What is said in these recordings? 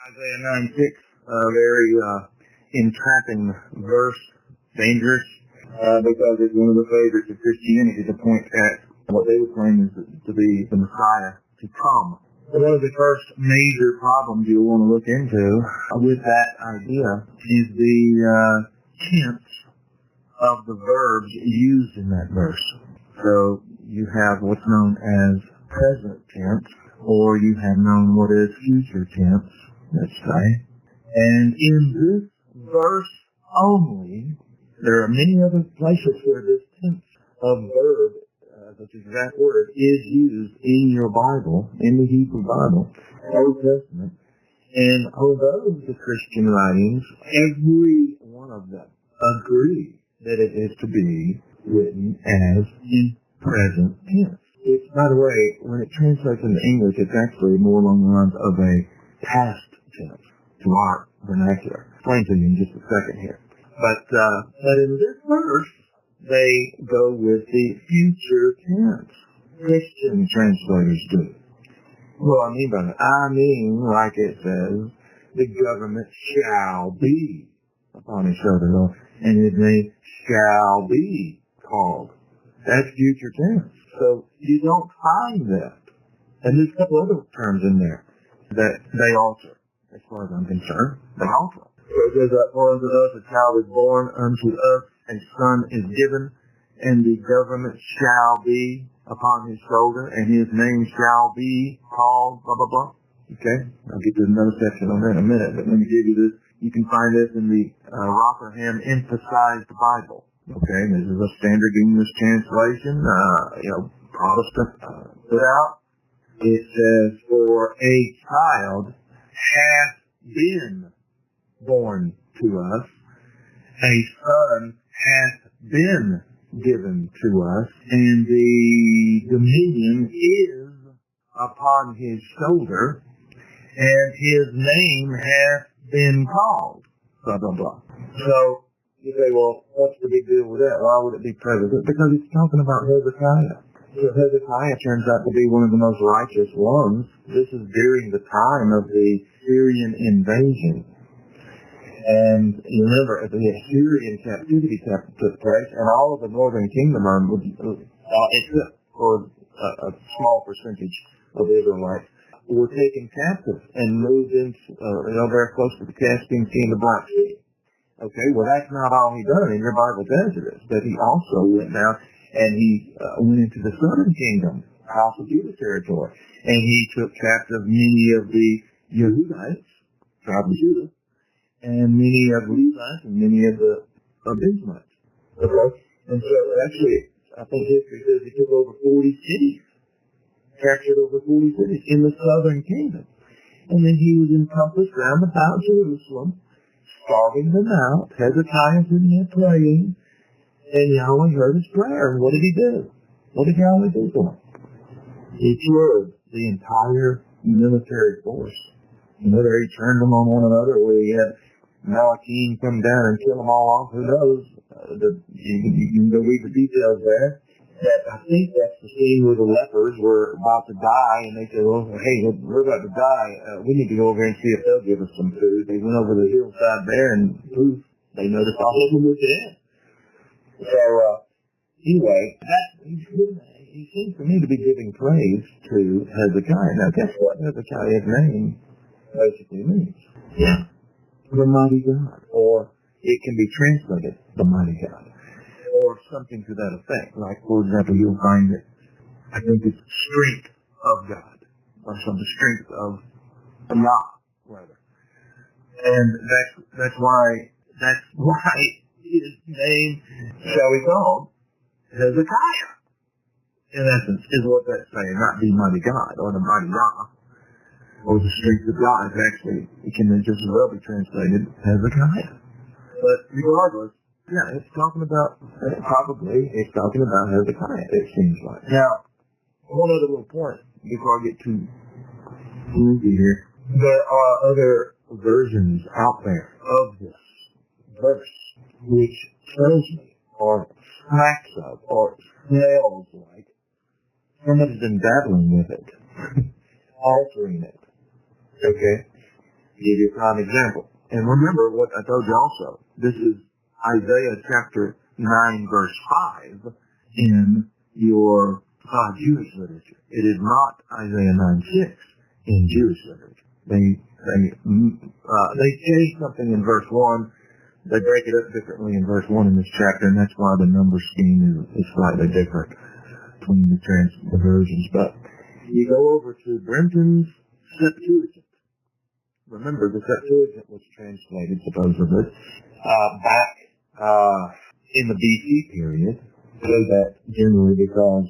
Isaiah 9:6, a very entrapping verse, dangerous, because it's one of the favorites of Christianity to point at what they would claim is to be the Messiah to come. So one of the first major problems you'll want to look into with that idea is the tense of the verbs used in that verse. So you have what's known as present tense, or you have known what is future tense, let's say. And in this verse only, there are many other places where this tense of verb, this exact word, is used in your Bible, in the Hebrew Bible, Old Testament. And although the Christian writings, every one of them, agree that it is to be written as in present tense. Which, by the way, when it translates into English, it's actually more along the lines of a past tense to our vernacular. I'll explain to you in just a second here. But in this verse, they go with the future tense. Christian translators do. What I mean by that? I mean, like it says, the government shall be upon his shoulder, and his name shall be called. That's future tense. So you don't find that. And there's a couple other terms in there that they alter. As far as I'm concerned, they alter. So it says that for unto us a child is born, unto us a son is given, and the government shall be upon his shoulder, and his name shall be called, blah, blah, blah. Okay? I'll get to another section on that in a minute, but let me give you this. You can find this in the Rotherham Emphasized Bible. Okay? This is a standard English translation, Protestant put out. It says, for a child hath been born to us, a son hath been given to us, and the dominion is upon his shoulder, and his name hath been called, blah, blah, blah. So, you say, well, what's the big deal with that? Why would it be present? Because it's talking about Hezekiah. So Hezekiah turns out to be one of the most righteous ones. This is during the time of the Syrian invasion. And you remember, the Assyrian captivity took place, and all of the northern kingdom, except for a small percentage of Israelites, were taken captive and moved into, very close to the Caspian Sea and the Black Sea. Okay, well that's not all he done, and your Bible tells you this, that he also went down and he went into the southern kingdom, house of Judah territory, and he took captive many of the Yehudites, tribe of Judah, and many of the Levites, and many of the Benjamites. Okay? And so actually, I think history says he took over 40 cities, captured over 40 cities in the southern kingdom. And then he was encompassed round about Jerusalem, starving them out. Hezekiah was in there praying, and Yahweh heard his prayer. And what did he do? What did Yahweh do for him? He drove the entire military force. Whether he turned them on one another, or he had Malbim come down and kill them all off, who knows? You can go read the details there. That I think that's the scene where the lepers were about to die, and they said, well, hey, we're about to die. We need to go over and see if they'll give us some food. They went over the hillside there, and poof, they noticed all of them were dead. So, anyway, he seems to me to be giving praise to Hezekiah. Now, guess what Hezekiah's name basically means? Yeah. The mighty God. Or it can be translated, the mighty God. Or something to that effect. Like, for example, you'll find that, I think it's strength of God. Or some strength of Yah, rather. And that's why his name shall be called Hezekiah. In essence, is what that's saying. Not the mighty God, or the mighty Yah, or the strength of God. Actually, it can just as well be translated Hezekiah. But regardless, yeah, it's talking about Hezekiah, it seems like. Now, one other little point before I get too movie here. There are other versions out there of this verse, which tells me, or smacks of, or smells like, somebody's been dabbling with it, altering it. Okay? give you a prime example. And remember what I told you also. This is Isaiah chapter 9 verse 5 in your Jewish literature. It is not Isaiah 9:6 in Jewish literature. They change something in verse 1. They break it up differently in verse 1 in this chapter, and that's why the number scheme is slightly different between the versions. But you go over to Brenton's Septuagint. Remember, the Septuagint was translated, supposedly, back in the BC period. So that generally because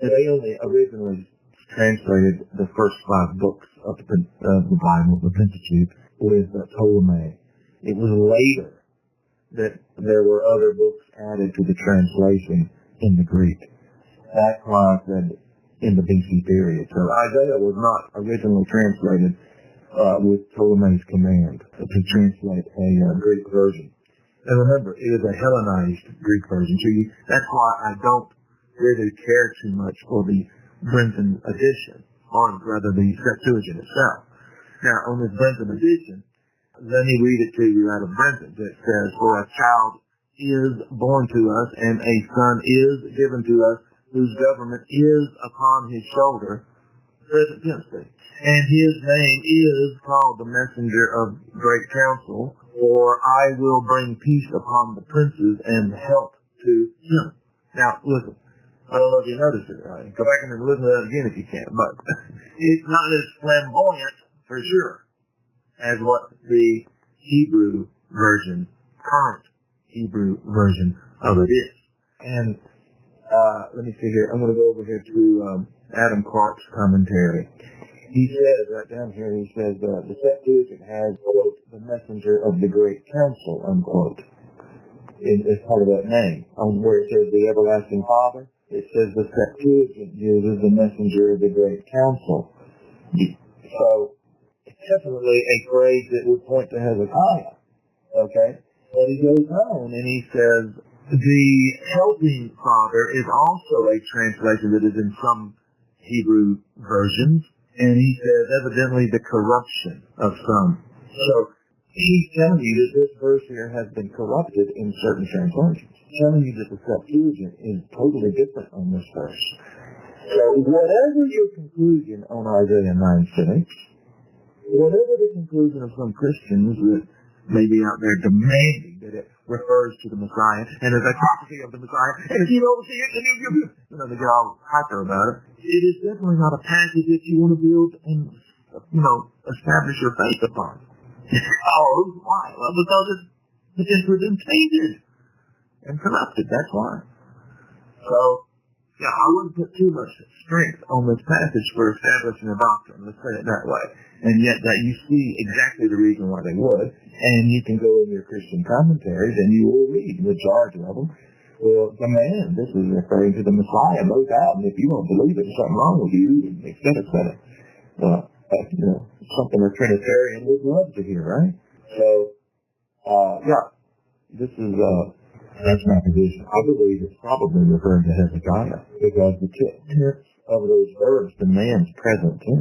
they only originally translated the first 5 books of the Bible, the Pentateuch, with Ptolemy. It was later that there were other books added to the translation in the Greek. That's why I said in the BC period. So Isaiah was not originally translated with Ptolemy's command to translate a Greek version. And remember, it is a Hellenized Greek version. So that's why I don't really care too much for the Brenton edition, or rather the Septuagint itself. Now, on this Brenton edition, let me read it to you out of Brenton. It says, "For a child is born to us, and a son is given to us, whose government is upon his shoulder," present tense, "and his name is called the Messenger of Great Counsel, for I will bring peace upon the princes and help to him." Now, listen. I don't know if you noticed it, right? Go back and listen to that again if you can. But it's not as flamboyant, for sure, as what the Hebrew version, current Hebrew version of it is. And let me see here. I'm going to go over here to Adam Clark's commentary. He says, right down here, he says, the Septuagint has, quote, "the messenger of the great council," unquote, as part of that name. On where it says the everlasting Father, it says the Septuagint uses the messenger of the great council. So, it's definitely a phrase that would point to Hezekiah. Okay? But he goes on and he says, the helping Father is also a translation that is in some Hebrew versions. And he says, evidently, the corruption of some. So, he's telling you that this verse here has been corrupted in certain translations. He's telling you that the Septuagint is totally different on this verse. So, whatever your conclusion on Isaiah 9:6, whatever the conclusion of some Christians that may be out there demanding that it refers to the Messiah, and is a prophecy of the Messiah, and if you don't see it, then they get all hyper about it. It is definitely not a passage that you want to build and, establish your faith upon. Oh, why? Well, because it's been tainted and corrupted, that's why. So, I wouldn't put too much strength on this passage for establishing a doctrine, let's say it that way. And yet that you see exactly the reason why they would, and you can go in your Christian commentaries and you will read the majority of them. Well, man, this is referring to the Messiah, no doubt, and if you don't believe it, there's something wrong with you, et cetera. Something a Trinitarian would love to hear, right? So, this is, that's my position. I believe it's probably referring to Hezekiah, because the tense of those verbs demands present tense.